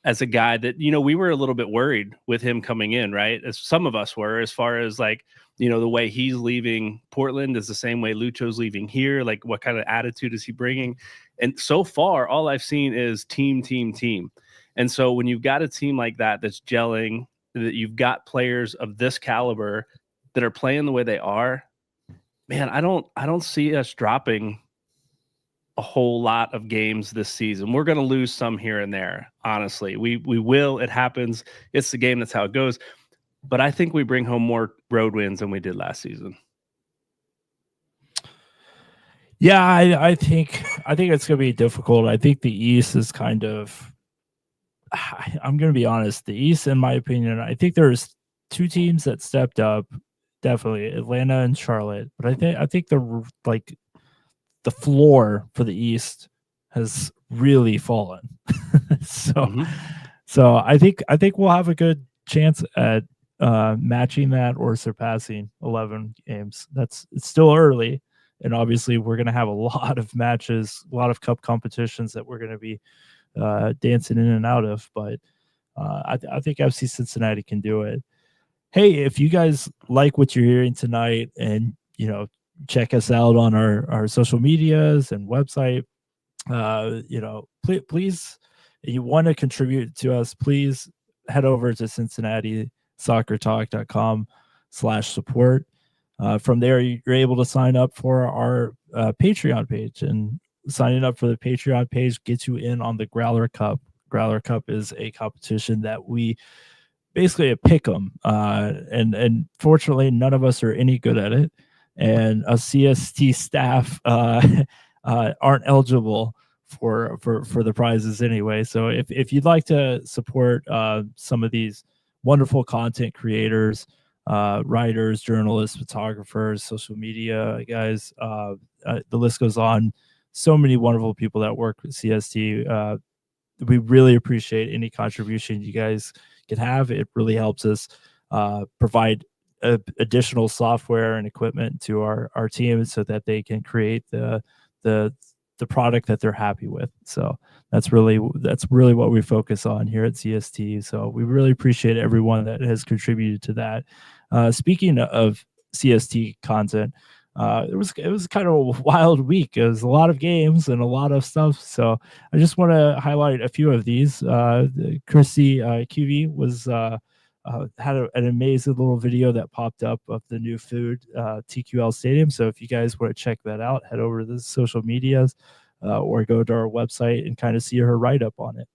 as a guy that, you know, we were a little bit worried with him coming in, right? As some of us were, as far as like, you know, the way he's leaving Portland is the same way Lucho's leaving here. Like, what kind of attitude is he bringing? And so far, all I've seen is team. And so when you've got a team like that that's gelling, that you've got players of this caliber that are playing the way they are, man, I don't see us dropping a whole lot of games this season. We're going to lose some here and there. Honestly, we will. It happens. It's the game. That's how it goes. But I think we bring home more road wins than we did last season. Yeah, I think it's going to be difficult. I think the East is kind of, I'm going to be honest, the East, in my opinion, I think there's two teams that stepped up, definitely Atlanta and Charlotte. But I think the floor for the East has really fallen. So I think we'll have a good chance at matching that or surpassing 11 games. It's still early, and obviously we're going to have a lot of matches, a lot of cup competitions that we're going to be dancing in and out of. But I think FC Cincinnati can do it. Hey, if you guys like what you're hearing tonight, and you know, check us out on our social medias and website, you know, please, if you want to contribute to us, please head over to CincinnatiSoccerTalk.com/support. From there, you're able to sign up for our Patreon page, and signing up for the Patreon page gets you in on the Growler Cup. Growler Cup is a competition that we basically pick 'em, and fortunately, none of us are any good at it, and a CST staff aren't eligible for the prizes anyway. So if you'd like to support some of these wonderful content creators, writers, journalists, photographers, social media guys, the list goes on. So many wonderful people that work with CST. We really appreciate any contribution you guys can have. It really helps us provide additional software and equipment to our team so that they can create the product that they're happy with. So that's really what we focus on here at CST. So we really appreciate everyone that has contributed to that. Speaking of CST content, it was kind of a wild week. It was a lot of games and a lot of stuff. So I just want to highlight a few of these. Chrissy QV was had an amazing little video that popped up of the new food TQL Stadium. So if you guys want to check that out, head over to the social medias or go to our website and kind of see her write up on it.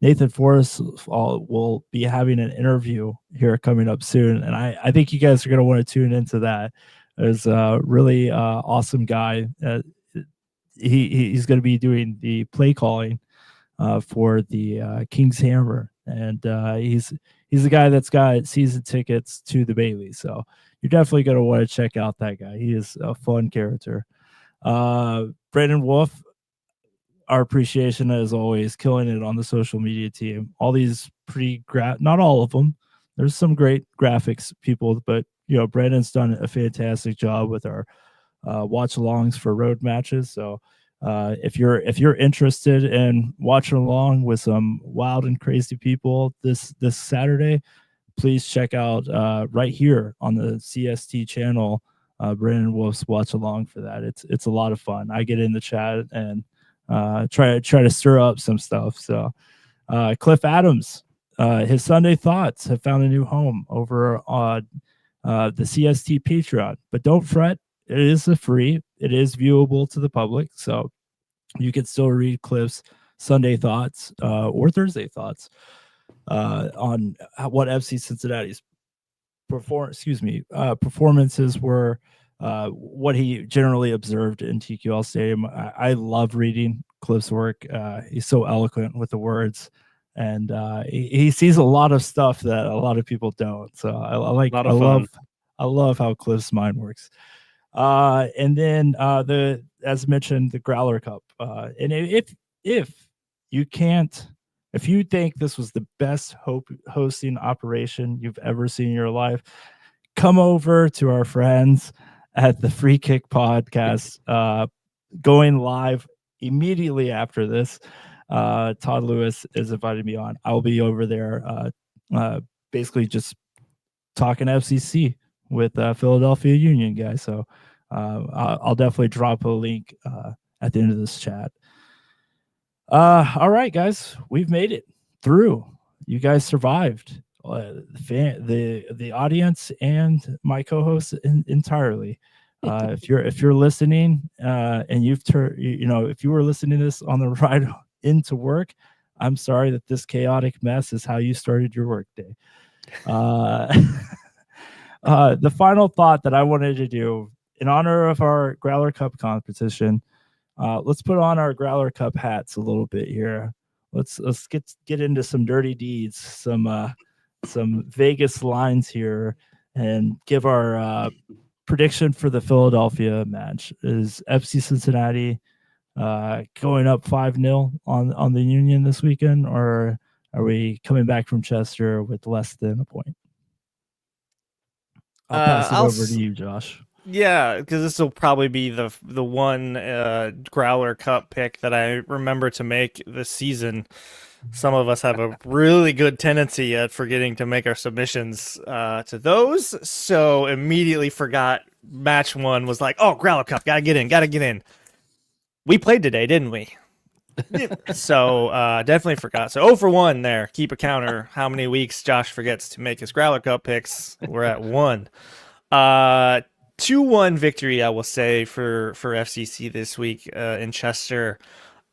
Nathan Forrest will be having an interview here coming up soon, and I think you guys are going to want to tune into that. There's a really awesome guy. He's going to be doing the play calling for the King's Hammer, and he's the guy that's got season tickets to the Bailey. So you're definitely going to want to check out that guy. He is a fun character. Brandon Wolf, our appreciation as always, killing it on the social media team. All these not all of them. There's some great graphics people, but you know, Brandon's done a fantastic job with our watch alongs for road matches. So if you're interested in watching along with some wild and crazy people this Saturday, please check out right here on the CST channel, Brandon Wolf's watch along for that. It's a lot of fun. I get in the chat and try to stir up some stuff. So Cliff Adams, his Sunday thoughts have found a new home over on the CST Patreon, but don't fret, it is free. It is viewable to the public, so you can still read Cliff's Sunday thoughts or Thursday thoughts on what FC Cincinnati's performances were, what he generally observed in TQL Stadium. I love reading Cliff's work. He's so eloquent with the words, and he sees a lot of stuff that a lot of people don't. So I love how Cliff's mind works. And then as mentioned, the Growler Cup. And if you think this was the best hosting operation you've ever seen in your life, come over to our friends at the Free Kick Podcast, going live immediately after this. Todd Lewis is inviting me on. I'll be over there basically just talking FCC with Philadelphia Union guys. So I'll definitely drop a link at the end of this chat. All right, guys, we've made it through. You guys survived. The audience and my co-host entirely. If you're listening and if you were listening to this on the ride into work, I'm sorry that this chaotic mess is how you started your workday. The final thought that I wanted to do in honor of our Growler Cup competition, let's put on our Growler Cup hats a little bit here. Let's get into some dirty deeds, some Vegas lines here, and give our prediction for the Philadelphia match. Is FC Cincinnati going up 5-0 on the Union this weekend, or are we coming back from Chester with less than a point? I'll pass it over to you, Josh. Yeah, because this will probably be the one Growler Cup pick that I remember to make this season. Some of us have a really good tendency at forgetting to make our submissions to those, so immediately forgot match one, was like, oh, Growler Cup, gotta get in. We played today, didn't we? So definitely forgot. So 0 for 1 there. Keep a counter. How many weeks Josh forgets to make his Growler Cup picks? We're at 1. 2-1 victory, I will say, for FCC this week in Chester.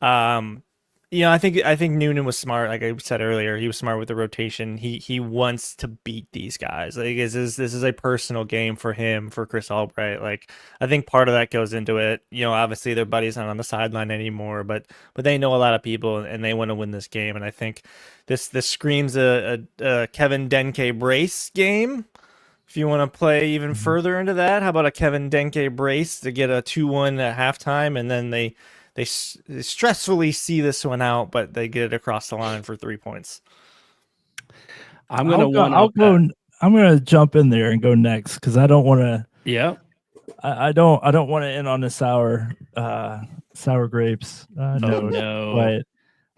I think Noonan was smart. Like I said earlier, he was smart with the rotation. He wants to beat these guys. Like this is a personal game for him, for Chris Albright. Like I think part of that goes into it. Obviously their buddy's not on the sideline anymore, but they know a lot of people and they want to win this game. And I think this screams a Kevin Denke brace game. If you want to play even further into that, how about a Kevin Denke brace to get a 2-1 at halftime, and then they stressfully see this one out, but they get it across the line for 3 points. I'm gonna jump in there and go next because I don't want to. Yeah, I don't want to end on a sour grapes note. No. But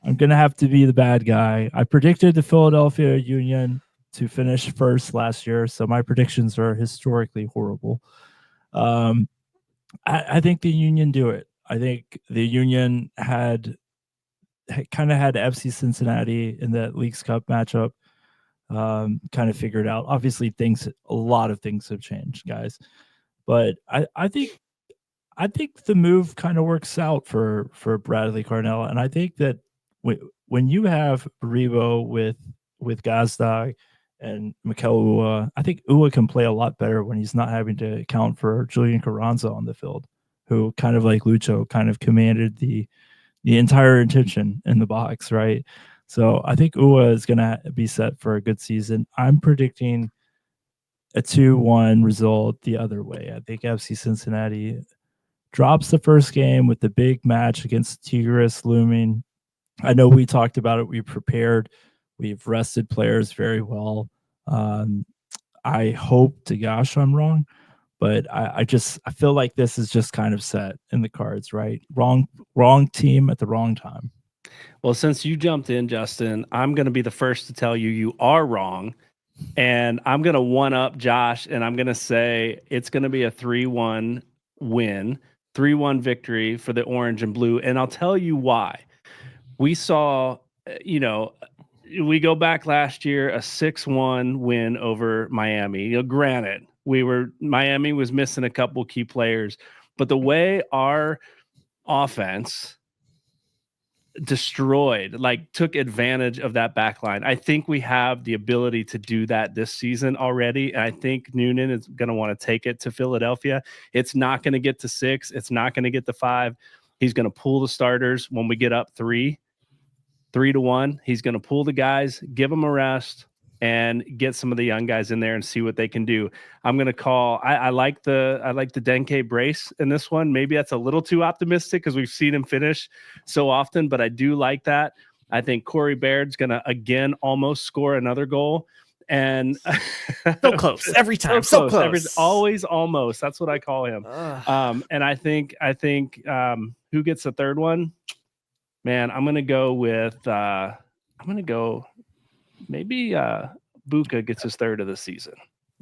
I'm gonna have to be the bad guy. I predicted the Philadelphia Union to finish first last year, so my predictions are historically horrible. I think the Union do it. I think the Union had FC Cincinnati in that Leagues Cup matchup kind of figured out. Obviously, a lot of things have changed, guys. But I think the move kind of works out for Bradley Carnell, and I think that when you have Rebo with Gazdag and Mikel Ua, I think Ua can play a lot better when he's not having to account for Julian Carranza on the field, who kind of like Lucho kind of commanded the entire attention in the box, right? So I think Ua is going to be set for a good season. I'm predicting a 2-1 result the other way. I think FC Cincinnati drops the first game with the big match against Tigres looming. I know we talked about it. We prepared. We've rested players very well. I hope to gosh I'm wrong. But I feel like this is just kind of set in the cards, right? Wrong team at the wrong time. Well, since you jumped in, Justin, I'm going to be the first to tell you are wrong. And I'm going to one-up Josh, and I'm going to say it's going to be a 3-1 win, 3-1 victory for the orange and blue. And I'll tell you why. We saw, we go back last year, a 6-1 win over Miami. Granted, Miami was missing a couple key players, but the way our offense took advantage of that back line. I think we have the ability to do that this season already. And I think Noonan is going to want to take it to Philadelphia. It's not going to get to 6. It's not going to get to 5. He's going to pull the starters when we get up 3-1. He's going to pull the guys, give them a rest, and get some of the young guys in there and see what they can do. I'm going to call. I like the Denke brace in this one. Maybe that's a little too optimistic because we've seen him finish so often, but I do like that. I think Corey Baird's going to again almost score another goal, and so close every time. So close. Always almost. That's what I call him. And I think who gets the third one? Man, I'm gonna go with maybe Buka gets his third of the season.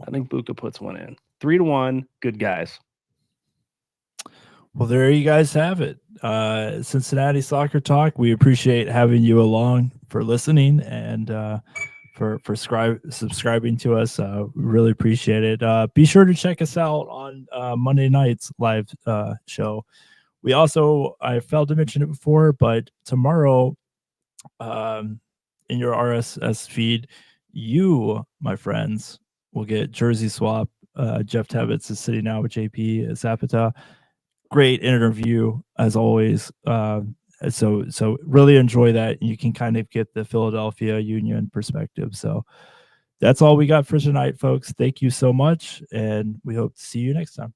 I think Buka puts one in. 3-1. Good guys. Well, there you guys have it. Cincinnati Soccer Talk. We appreciate having you along for listening and for subscribing to us. We really appreciate it. Be sure to check us out on Monday night's live show. We also, I failed to mention it before, but tomorrow in your RSS feed, you, my friends, will get jersey swap. Jeff Tebbets is sitting now with JP Zapata. Great interview as always. So really enjoy that. You can kind of get the Philadelphia Union perspective. So that's all we got for tonight, folks. Thank you so much, and we hope to see you next time.